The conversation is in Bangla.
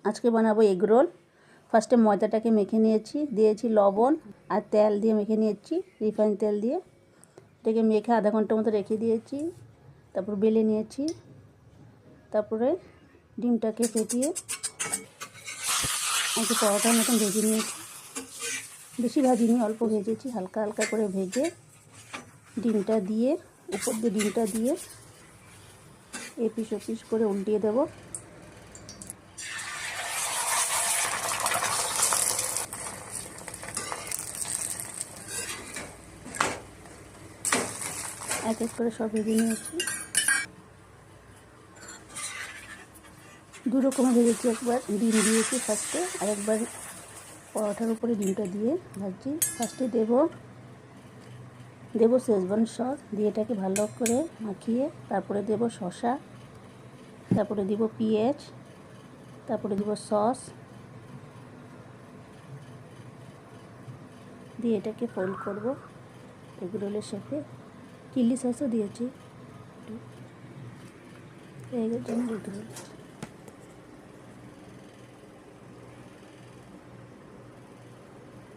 আজকে বানাবো এগ রোল। ফার্স্টে ময়দাটাকে মেখে নিয়েছি, দিয়েছি লবণ আর তেল দিয়ে মেখে নিয়েছি, রিফাইন তেল দিয়ে। এটাকে মেখে আধা ঘন্টার মতো রেখে দিয়েছি। তারপর বেলে নিয়েছি। তারপরে ডিমটাকে ফেটিয়ে একটু পরোটার মতন ভেজে নিয়েছি। বেশি ভাজিনি, অল্প ভেজেছি, হালকা হালকা করে ভেজে ডিমটা দিয়ে উপর দিয়ে ডিমটা দিয়ে এপিস ওপিস করে উল্টিয়ে দেবো। এক এক করে সব ভেজে নিয়েছি। দু রকমের ভেজেছি, একবার ডিম দিয়েছি ফার্স্টে, আর একবার পরোটার উপরে ডিমটা দিয়ে ভাজছি। ফার্স্টে দেবো শেজওয়ান সস দিয়ে এটাকে ভালো করে মাখিয়ে, তারপরে দেবো শসা, তারপরে দিব পেঁয়াজ, তারপরে দিব সস দিয়ে এটাকে ফোল্ড করব এগ রোলের শেপে। চিলি সসও দিয়েছি এগের জন্য এগ রোল।